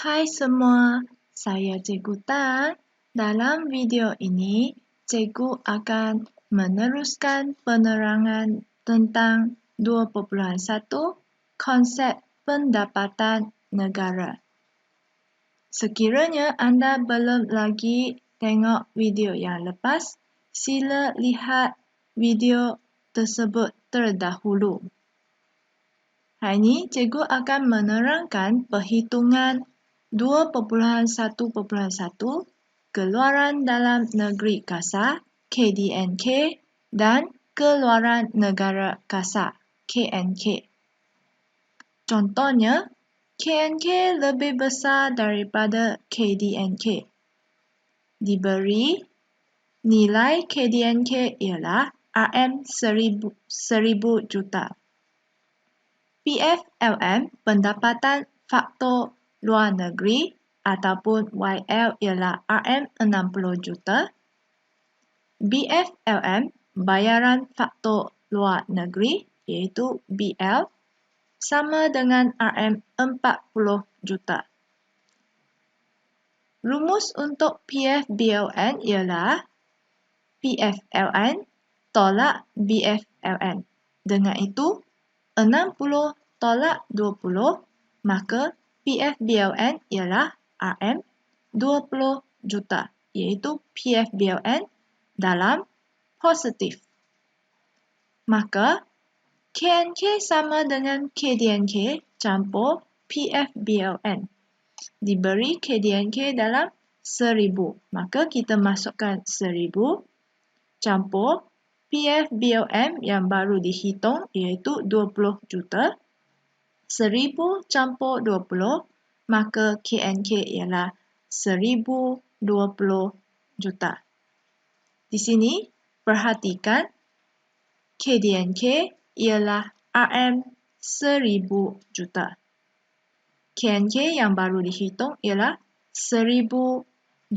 Hai semua, saya Cikgu Tan. Dalam video ini, Cikgu akan meneruskan penerangan tentang 2.1 konsep pendapatan negara. Sekiranya anda belum lagi tengok video yang lepas, sila lihat video tersebut terdahulu. Hari ini, Cikgu akan menerangkan perhitungan 2.1.1 Keluaran Dalam Negeri Kasar KDNK dan Keluaran Negara Kasar KNK. Contohnya, KNK lebih besar daripada KDNK. Diberi nilai KDNK ialah RM1000 juta. PFLM pendapatan faktor luar negeri ataupun YL ialah RM60 juta. BFLM bayaran faktor luar negeri iaitu BL sama dengan RM40 juta. Rumus untuk PFBLN ialah PFLN tolak BFLN. Dengan itu, 60 tolak 20, maka PFBLN ialah RM20 juta, iaitu PFBLN dalam positif. Maka, KNK sama dengan KDNK campur PFBLN. Diberi KDNK dalam 1000, maka kita masukkan 1000 campur PFBLM yang baru dihitung iaitu 20 juta. 1000 campur 20, maka KNK ialah 1020 juta. Di sini, perhatikan KDNK ialah RM1000 juta. KNK yang baru dihitung ialah 1020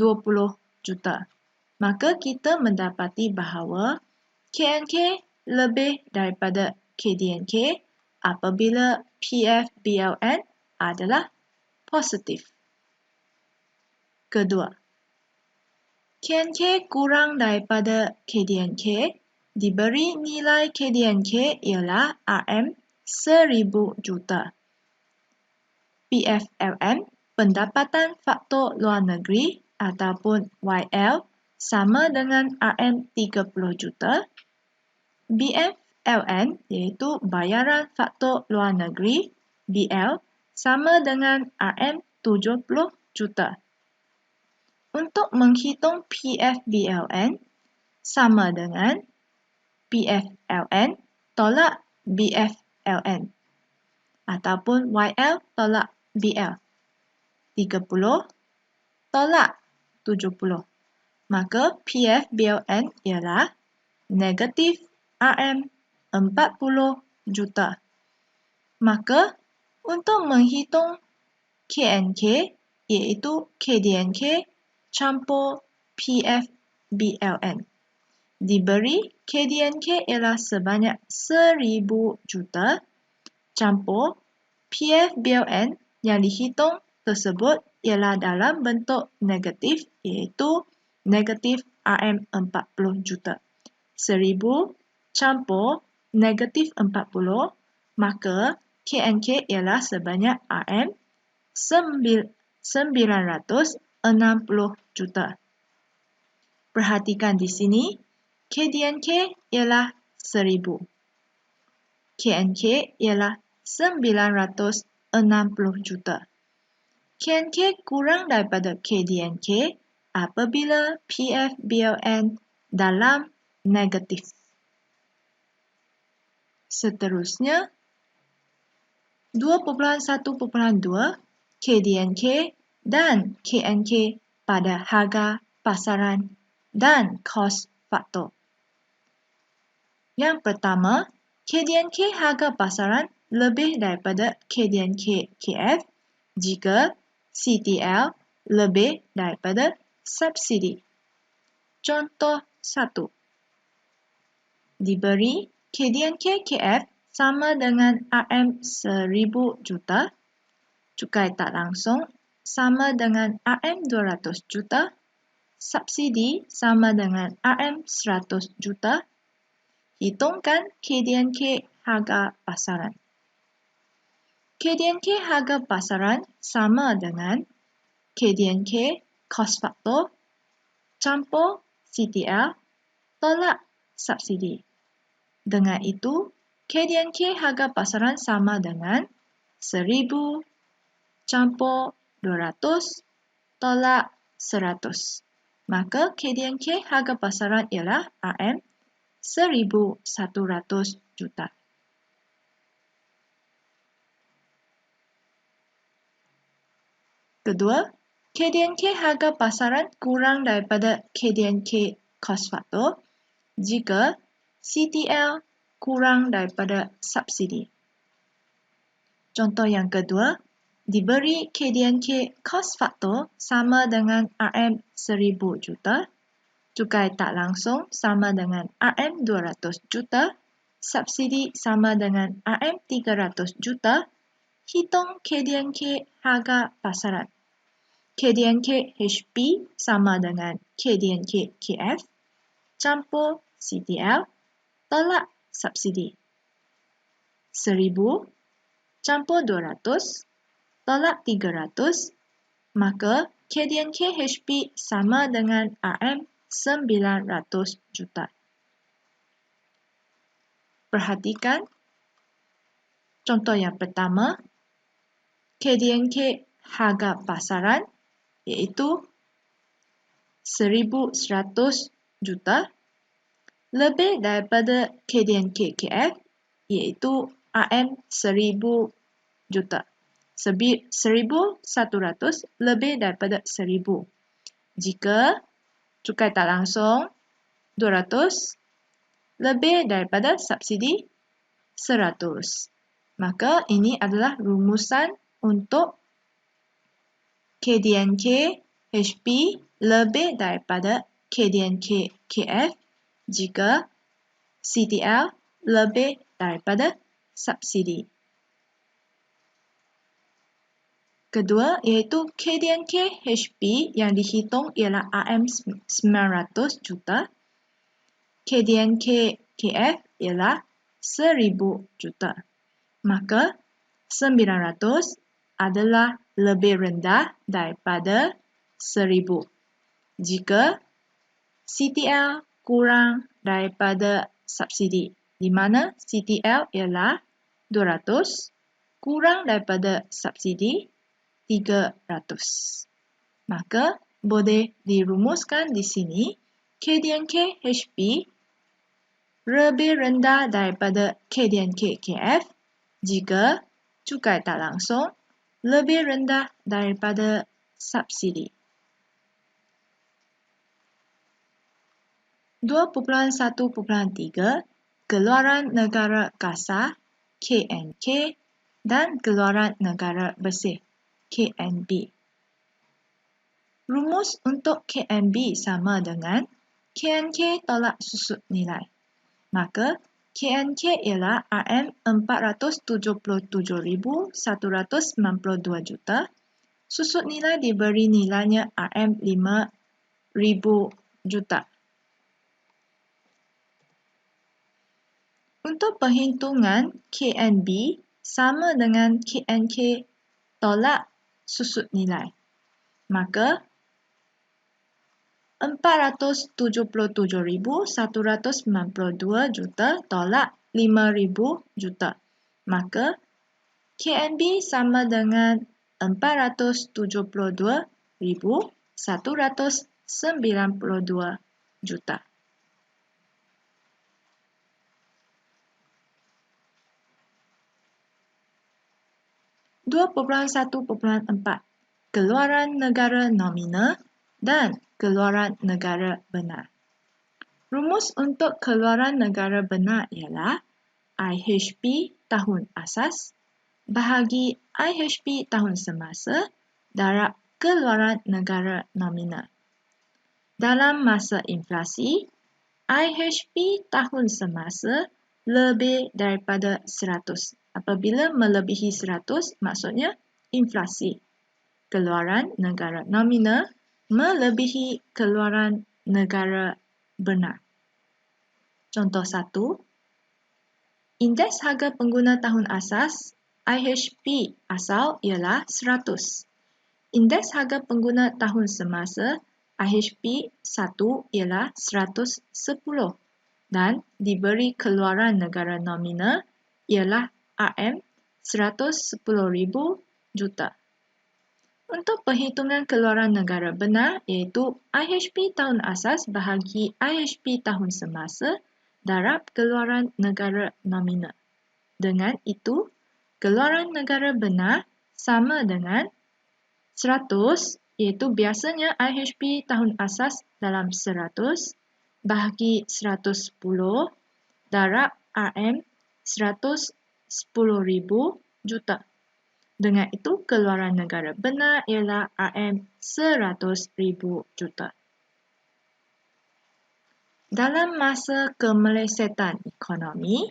juta. Maka kita mendapati bahawa KNK lebih daripada KDNK apabila PFBLN adalah positif. Kedua, KNK kurang daripada KDNK, diberi nilai KDNK ialah RM1000 juta. PFLM pendapatan faktor luar negeri ataupun YL sama dengan RM30 juta. BFLN iaitu bayaran faktor luar negeri BL sama dengan RM70 juta. Untuk menghitung PFBLN sama dengan PFLN tolak BFLN ataupun YL tolak BL. 30 tolak 70. Maka PFBLN ialah negatif RM40 juta. Maka untuk menghitung KNK iaitu KDNK campur PFBLN. Diberi KDNK ialah sebanyak 1000 juta campur PFBLN yang dihitung tersebut ialah dalam bentuk negatif iaitu negatif RM40 juta. 1000 campur negatif 40, maka KNK ialah sebanyak RM960 juta. Perhatikan di sini, KDNK ialah 1000. KNK ialah 960 juta. KNK kurang daripada KDNK apabila PFBLN dalam negatif. Seterusnya, 2.1.2 KDNK dan KNK pada harga pasaran dan kos faktor. Yang pertama, KDNK harga pasaran lebih daripada KDNK KF jika CTL lebih daripada subsidi. Contoh 1. Diberi KDNK KF sama dengan RM1000 juta, cukai tak langsung sama dengan RM200 juta, subsidi sama dengan RM100 juta. Hitungkan KDNK harga pasaran. KDNK harga pasaran sama dengan KDNK cost factor campur CTL tolak subsidi. Dengan itu, KDNK harga pasaran sama dengan 1000 campur 200 tolak 100. Maka KDNK harga pasaran ialah RM1,100 juta. Kedua, KDNK harga pasaran kurang daripada KDNK cost factor jika CTL kurang daripada subsidi. Contoh yang kedua, diberi KDNK cost factor sama dengan RM1000 juta, cukai tak langsung sama dengan RM200 juta, subsidi sama dengan RM300 juta, hitung KDNK harga pasaran. KDNK HP sama dengan KDNK KF, campur CTL, tolak subsidi. 1000 campur 200, tolak 300, maka KDNK HP sama dengan RM900 juta. Perhatikan contoh yang pertama, KDNK harga pasaran iaitu 1,100 juta lebih daripada KDNK KF iaitu RM1000 juta. 1,100 lebih daripada 1,000. Jika cukai tak langsung 200 lebih daripada subsidi 100. Maka ini adalah rumusan untuk KDNK HP lebih daripada KDNK KF jika CTL lebih daripada subsidi. Kedua, iaitu KDNK HP yang dihitung ialah RM900 juta. KDNK KF ialah 1,000 juta. Maka 900 adalah lebih rendah daripada 1,000 jika CTL kurang daripada subsidi, di mana CTL ialah 200 kurang daripada subsidi 300. Maka boleh dirumuskan di sini KDNK HP lebih rendah daripada KDNK KF jika cukai tak langsung lebih rendah daripada subsidi. 2.1.3 Keluaran negara kasar KNK dan keluaran negara bersih KNB. Rumus untuk KNB sama dengan KNK tolak susut nilai. Maka KNK ialah RM477,192 juta. Susut nilai diberi nilainya RM5,000 juta. Untuk perhitungan KNB sama dengan KNK tolak susut nilai. Maka 477,192 juta tolak 5,000 juta. Maka KNB sama dengan 472,192 juta. Keluaran negara nominal dan keluaran negara benar. Rumus untuk keluaran negara benar ialah IHP tahun asas bahagi IHP tahun semasa darab keluaran negara nominal. Dalam masa inflasi, IHP tahun semasa lebih daripada 100. Apabila melebihi 100, maksudnya inflasi. keluaran negara nominal melebihi keluaran negara benar. Contoh 1. Indeks harga pengguna tahun asas IHP asal ialah 100. Indeks harga pengguna tahun semasa IHP 1 ialah 110 dan diberi keluaran negara nominal ialah RM 110,000 juta. Untuk perhitungan keluaran negara benar iaitu IHP tahun asas bahagi IHP tahun semasa darab keluaran negara nominal. Dengan itu, keluaran negara benar sama dengan 100 iaitu biasanya IHP tahun asas dalam 100 bahagi 110 darab RM 110,000 juta. Dengan itu, keluaran negara benar ialah RM 100,000 juta. Dalam masa kemelesetan ekonomi,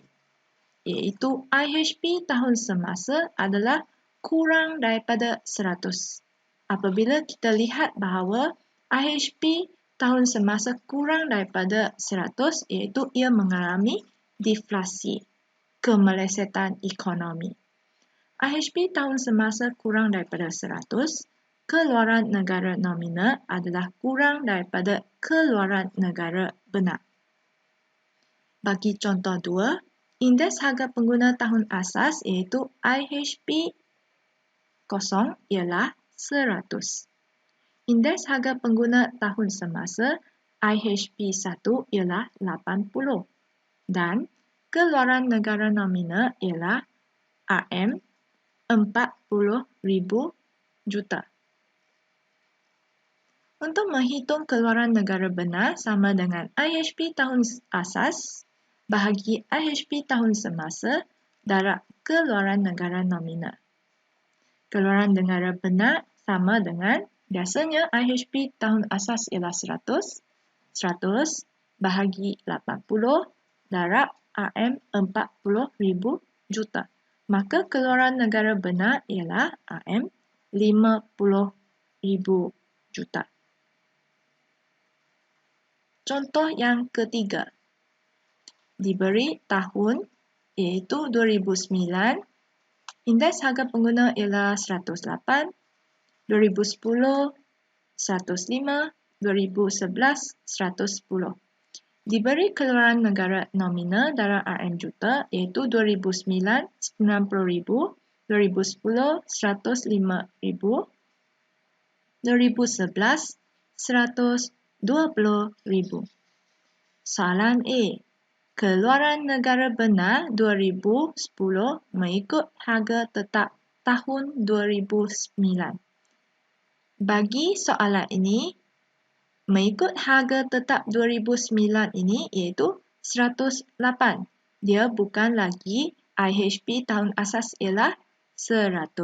iaitu IHP tahun semasa adalah kurang daripada 100. Apabila kita lihat bahawa IHP tahun semasa kurang daripada 100, iaitu ia mengalami deflasi, kemelesetan ekonomi. IHP tahun semasa kurang daripada 100, keluaran negara nominal adalah kurang daripada keluaran negara benar. Bagi contoh 2, indeks harga pengguna tahun asas iaitu IHP 0 ialah 100. Indeks harga pengguna tahun semasa IHP 1 ialah 80 dan keluaran negara nominal ialah RM 40,000 juta. Untuk menghitung keluaran negara benar sama dengan IHP tahun asas bahagi IHP tahun semasa darab keluaran negara nominal. Keluaran negara benar sama dengan biasanya IHP tahun asas ialah 100 bahagi 80 darab RM 40,000 juta. Maka keluaran negara benar ialah RM 50,000 juta. Contoh yang ketiga. Diberi tahun iaitu 2009, indeks harga pengguna ialah 108, 2010, 105, 2011, 110. Diberi keluaran negara nominal darab RM juta iaitu 2009, 90,000, 2010, 105,000, 2011, 120,000. Soalan A. Keluaran negara benar 2010 mengikut harga tetap tahun 2009. Bagi soalan ini, mengikut harga tetap 2009 ini iaitu 108. Dia bukan lagi IHP tahun asas ialah 100.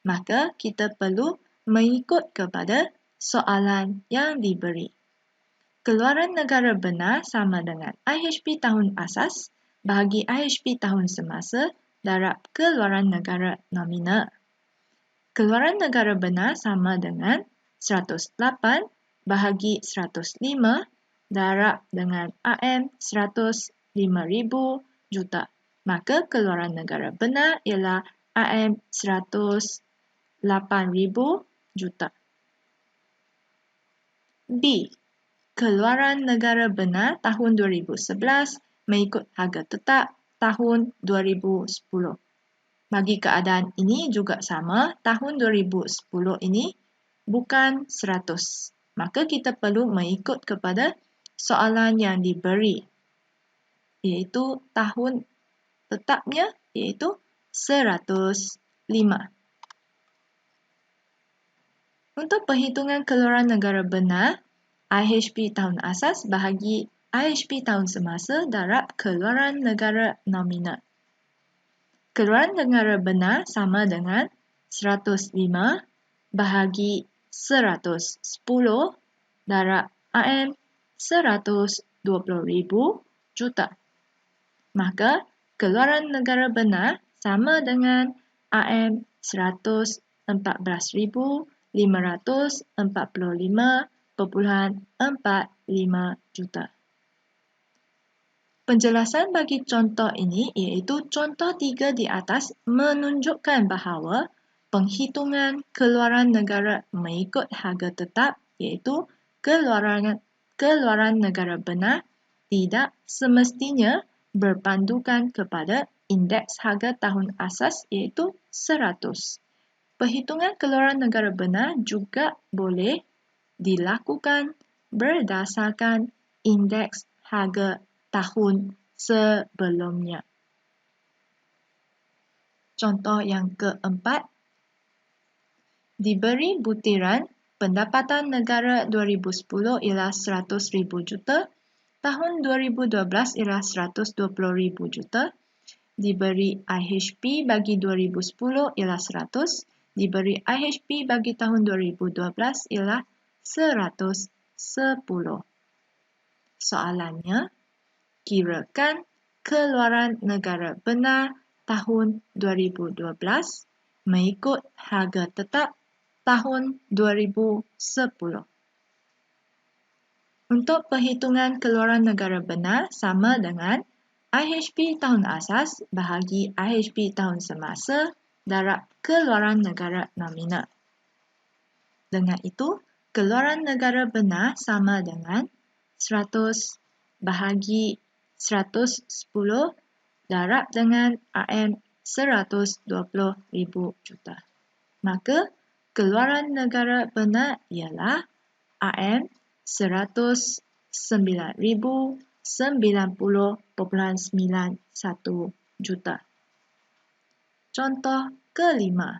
Maka kita perlu mengikut kepada soalan yang diberi. Keluaran negara benar sama dengan IHP tahun asas bahagi IHP tahun semasa darab keluaran negara nominal. Keluaran negara benar sama dengan 108 bahagi 105 darab dengan RM 105,000 juta. Maka keluaran negara benar ialah RM 108,000 juta. B. Keluaran negara benar tahun 2011 mengikut harga tetap tahun 2010. Bagi keadaan ini juga sama, tahun 2010 ini bukan 100. Maka kita perlu mengikut kepada soalan yang diberi, iaitu tahun tetapnya iaitu 105. Untuk perhitungan keluaran negara benar, IHP tahun asas bahagi IHP tahun semasa darab keluaran negara nominal. Keluaran negara benar sama dengan 105 bahagi 110 darab RM 120,000 juta. Maka keluaran negara benar sama dengan RM 114,000 545.45 juta. Penjelasan bagi contoh ini iaitu contoh 3 di atas menunjukkan bahawa penghitungan keluaran negara mengikut harga tetap iaitu keluaran negara benar tidak semestinya berpandukan kepada indeks harga tahun asas iaitu 100. Perhitungan keluaran negara benar juga boleh dilakukan berdasarkan indeks harga tahun sebelumnya. Contoh yang keempat, diberi butiran pendapatan negara 2010 ialah 100,000 juta, tahun 2012 ialah 120,000 juta, diberi IHP bagi 2010 ialah 100, diberi IHP bagi tahun 2012 ialah 110. Soalannya, kirakan keluaran negara benar tahun 2012 mengikut harga tetap tahun 2010. Untuk perhitungan keluaran negara benar sama dengan IHP tahun asas bahagi IHP tahun semasa darab keluaran negara nominal. Dengan itu, keluaran negara benar sama dengan 100 bahagi 110 darab dengan RM 120,000 juta. Maka, keluaran negara benar ialah RM 109,090.91 juta. Contoh kelima.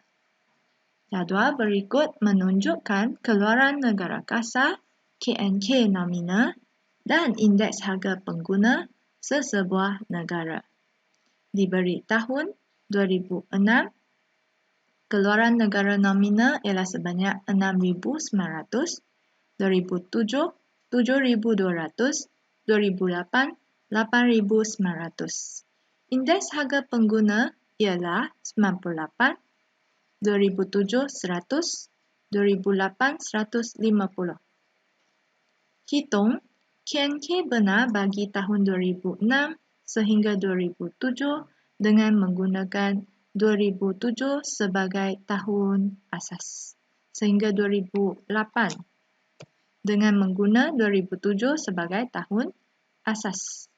Jadual berikut menunjukkan keluaran negara kasar, KNK nominal dan indeks harga pengguna sesebuah negara. Diberi tahun 2006, keluaran negara nominal ialah sebanyak 6,900, 2007, 7,200, 2008, 8,900. Indeks harga pengguna ialah 98, 2007 100, 2008 150. Hitung KNK benar bagi tahun 2006 sehingga 2007 dengan menggunakan 2007 sebagai tahun asas sehingga 2008 dengan mengguna 2007 sebagai tahun asas.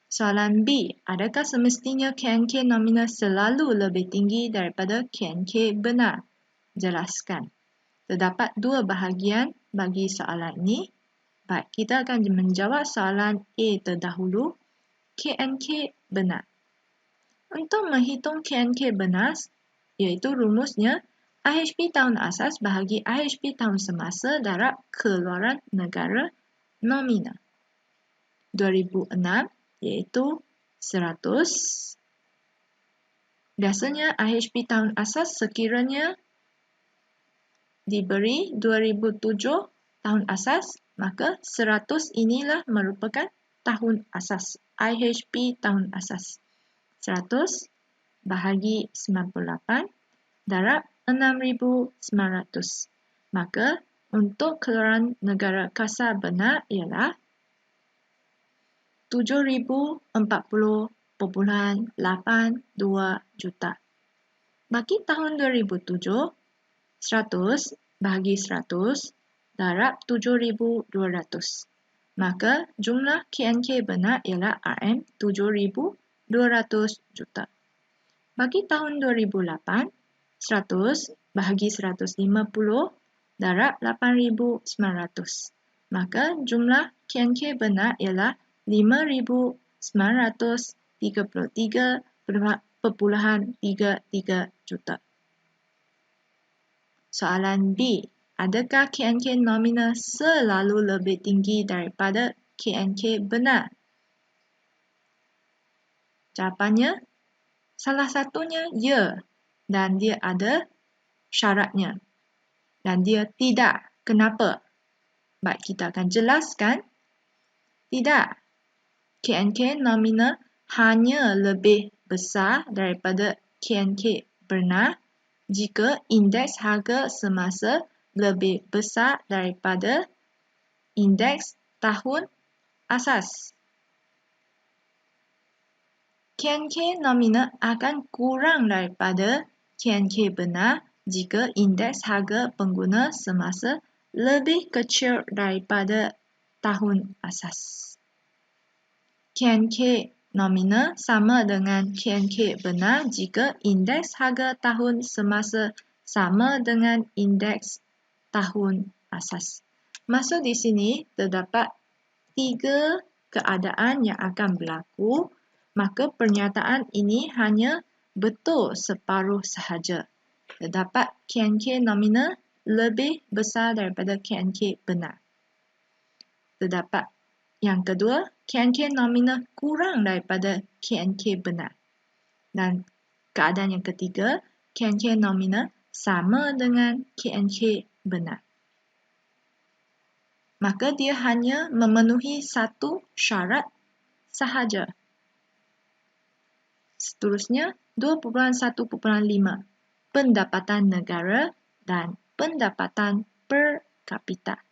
Soalan B, adakah semestinya KNK nominal selalu lebih tinggi daripada KNK benar? Jelaskan. Terdapat dua bahagian bagi soalan ini. Baik, kita akan menjawab soalan A terdahulu, KNK benar. Untuk menghitung KNK benar, iaitu rumusnya IHP tahun asas bahagi IHP tahun semasa darab keluaran negara nominal. 2006 iaitu 100. Biasanya IHP tahun asas sekiranya diberi 2007 tahun asas, maka 100 inilah merupakan tahun asas, IHP tahun asas. 100 bahagi 98 darab 6,900. Maka untuk keluaran negara kasar benar ialah 7,040.82 juta. Bagi tahun 2007, 100 bahagi 100 darab 7,200. Maka jumlah KNK benar ialah RM 7,200 juta. Bagi tahun 2008, 100 bahagi 150 darab 8,900. Maka jumlah KNK benar ialah 5,933.33 juta. Soalan B. Adakah KNK nominal selalu lebih tinggi daripada KNK benar? Jawapannya, salah satunya ya, dan dia ada syaratnya. Dan dia tidak. Kenapa? Baik, kita akan jelaskan. Tidak. KNK nominal hanya lebih besar daripada KNK benar jika indeks harga semasa lebih besar daripada indeks tahun asas. KNK nominal akan kurang daripada KNK benar jika indeks harga pengguna semasa lebih kecil daripada tahun asas. KNK nominal sama dengan KNK benar jika indeks harga tahun semasa sama dengan indeks tahun asas. Maksud di sini terdapat 3 keadaan yang akan berlaku, maka pernyataan ini hanya betul separuh sahaja. Terdapat KNK nominal lebih besar daripada KNK benar. Terdapat yang kedua, KNK nominal kurang daripada KNK benar. Dan keadaan yang ketiga, KNK nominal sama dengan KNK benar. Maka dia hanya memenuhi satu syarat sahaja. Seterusnya, 2.1.5 pendapatan negara dan pendapatan per kapita.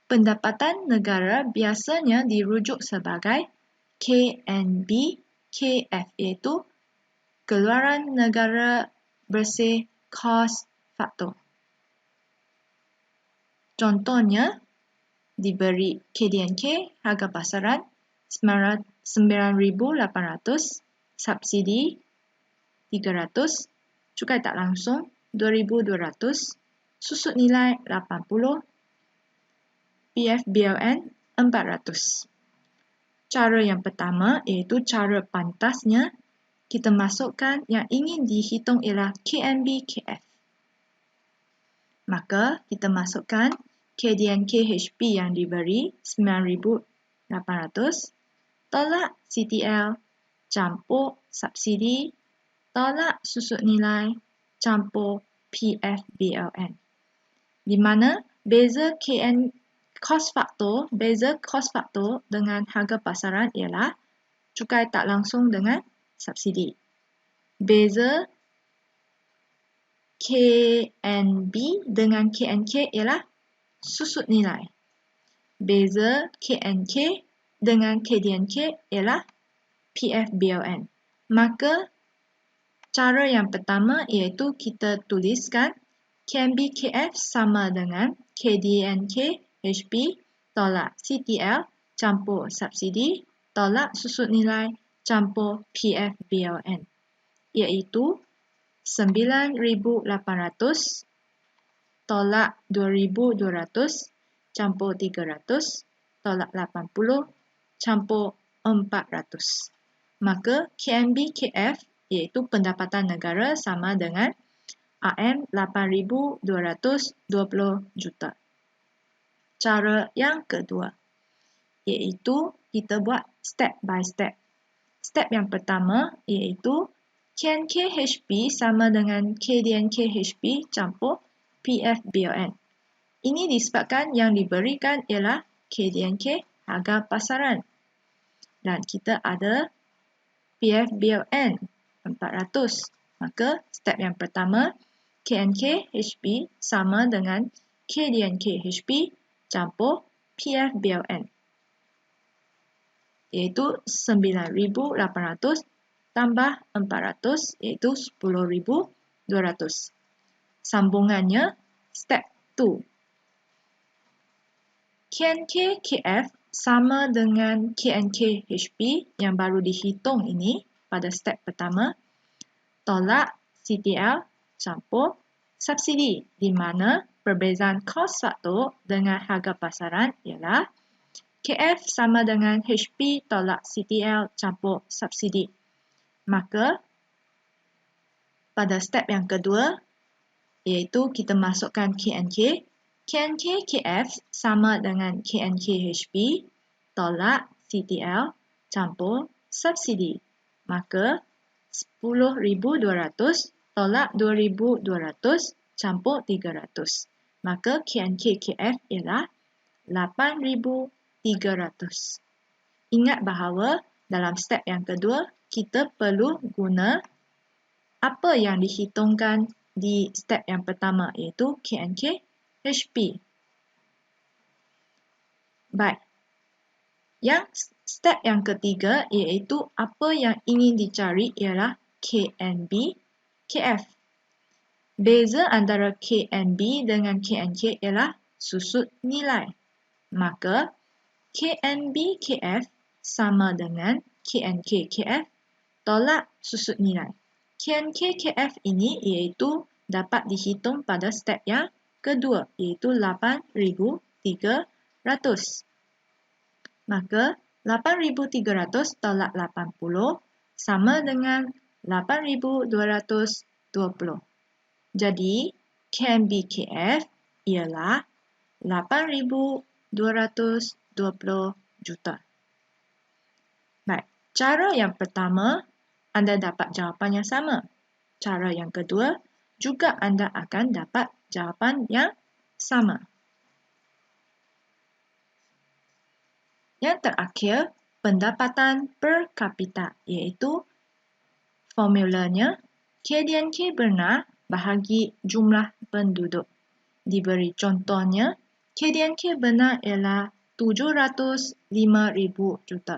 Pendapatan negara biasanya dirujuk sebagai KNB, KF iaitu keluaran negara bersih kos faktor. Contohnya, diberi KDNK harga pasaran 9,800, subsidi 300, cukai tak langsung 2,200, susut nilai 80, PFBLN 400. Cara yang pertama iaitu cara pantasnya, kita masukkan yang ingin dihitung ialah KNB-KF. Maka kita masukkan KDNK-HP yang diberi 9,800, tolak CTL, campur subsidi, tolak susut nilai, campur PFBLN. Di mana beza kos faktor dengan harga pasaran ialah cukai tak langsung dengan subsidi. Beza KNB dengan KNK ialah susut nilai. Beza KNK dengan KDNK ialah PFBLN. Maka cara yang pertama iaitu kita tuliskan KNB-KF sama dengan KDNK-HP tolak CTL campur subsidi tolak susut nilai campur PFBLN, iaitu 9,800 tolak 2,200 campur 300 tolak 80 campur 400. Maka KNB-KF iaitu pendapatan negara sama dengan RM8,220 juta. Cara yang kedua iaitu kita buat step by step. Step yang pertama iaitu KNK-HP sama dengan KDNK-HP campur PFBLN. Ini disebabkan yang diberikan ialah KDNK harga pasaran. Dan kita ada PFBLN 400. Maka step yang pertama, KNK-HP sama dengan KDNK-HP campur PFBLN. Iaitu 9,800 tambah 400 iaitu 10,200. Sambungannya, step 2. KNK-KF sama dengan KNK-HP yang baru dihitung ini pada step pertama, tolak CTL campur subsidi, di mana perbezaan kos faktor dengan harga pasaran ialah KF sama dengan HP tolak CTL campur subsidi. Maka pada step yang kedua iaitu kita masukkan KNK. KNK-KF sama dengan KNK-HP tolak CTL campur subsidi. Maka 10,200 tolak 2,200 campur 300. Maka KNK-KF ialah 8,300. Ingat bahawa dalam step yang kedua, kita perlu guna apa yang dihitungkan di step yang pertama iaitu KNK HP. Baik. Yang step yang ketiga iaitu apa yang ingin dicari ialah KNB, KF. Beza antara KNB dengan KNK ialah susut nilai. Maka KNB, KF sama dengan KNK, KF tolak susut nilai. KNK, KF ini iaitu dapat dihitung pada step yang kedua iaitu 8,300. Maka 8,300 tolak 80 sama dengan 8,220. Jadi KNB/KF ialah 8,220 juta. Baik, cara yang pertama anda dapat jawapan yang sama. Cara yang kedua juga anda akan dapat jawapan yang sama. Yang terakhir, pendapatan per kapita iaitu formulanya KDNK benar bahagi jumlah penduduk. Diberi contohnya, KDNK benar ialah 705,000 juta.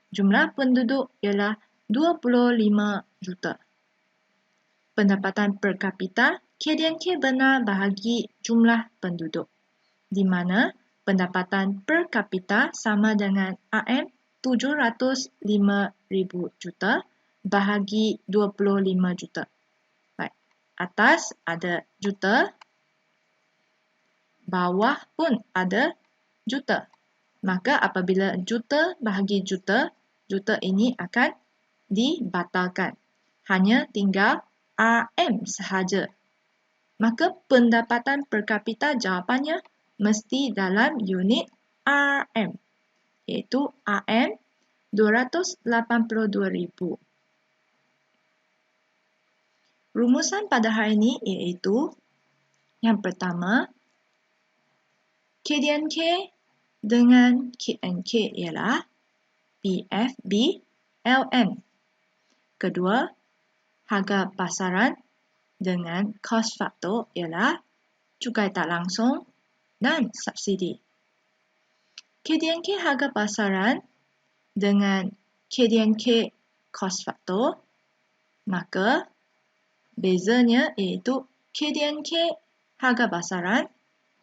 Jumlah penduduk ialah 25 juta. Pendapatan per kapita, KDNK benar bahagi jumlah penduduk, di mana pendapatan per kapita sama dengan RM 705,000 juta bahagi 25 juta. Baik, atas ada juta, bawah pun ada juta. Maka apabila juta bahagi juta, juta ini akan dibatalkan. Hanya tinggal RM sahaja. Maka pendapatan per kapita jawapannya mesti dalam unit RM, iaitu RM 282,000. Rumusan pada hari ini iaitu yang pertama, KDNK dengan KNK ialah PFB LN. Kedua, harga pasaran dengan kos faktor ialah cukai tak langsung dan subsidi. KDNK harga pasaran dengan KDNK kos faktor, maka bezanya iaitu KDNK harga pasaran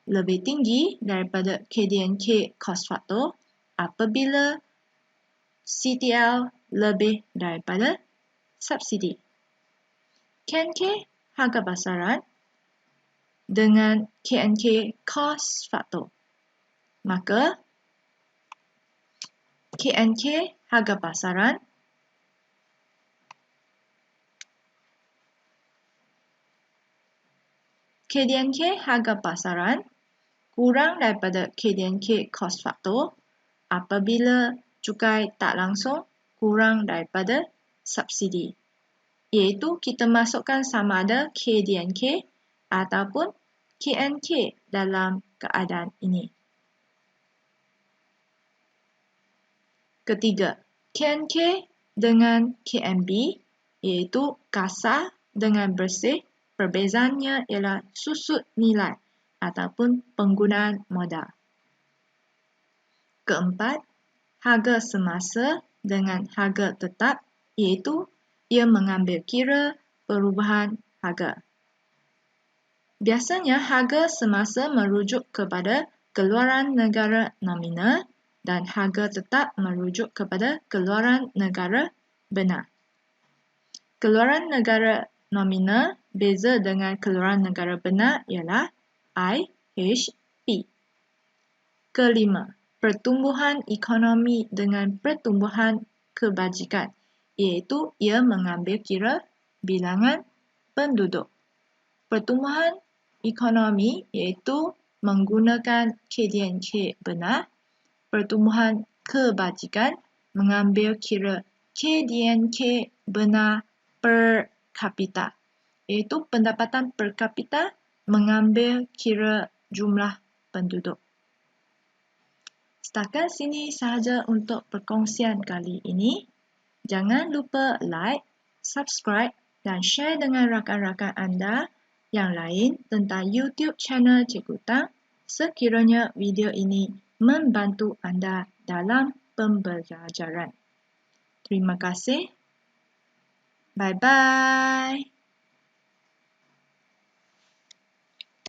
lebih tinggi daripada KDNK kos faktor apabila CTL lebih daripada subsidi. KNK harga pasaran dengan KNK kos faktor, maka KNK harga pasaran KDNK harga pasaran kurang daripada KDNK kos faktor apabila cukai tak langsung kurang daripada subsidi. Iaitu kita masukkan sama ada KDNK ataupun KNK dalam keadaan ini. Ketiga, KNK dengan KNB iaitu kasar dengan bersih. Perbezaannya ialah susut nilai ataupun penggunaan modal. Keempat, harga semasa dengan harga tetap iaitu ia mengambil kira perubahan harga. Biasanya harga semasa merujuk kepada keluaran negara nominal dan harga tetap merujuk kepada keluaran negara benar. Keluaran negara nominal beza dengan keluaran negara benar ialah IHP. Kelima, pertumbuhan ekonomi dengan pertumbuhan kebajikan iaitu ia mengambil kira bilangan penduduk. Pertumbuhan ekonomi iaitu menggunakan KDNK benar. Pertumbuhan kebajikan mengambil kira KDNK benar per kapita, iaitu pendapatan per kapita mengambil kira jumlah penduduk. Setakat sini sahaja untuk perkongsian kali ini. Jangan lupa like, subscribe dan share dengan rakan-rakan anda yang lain tentang YouTube channel Cikgu Tang sekiranya video ini membantu anda dalam pembelajaran. Terima kasih. Bye-bye.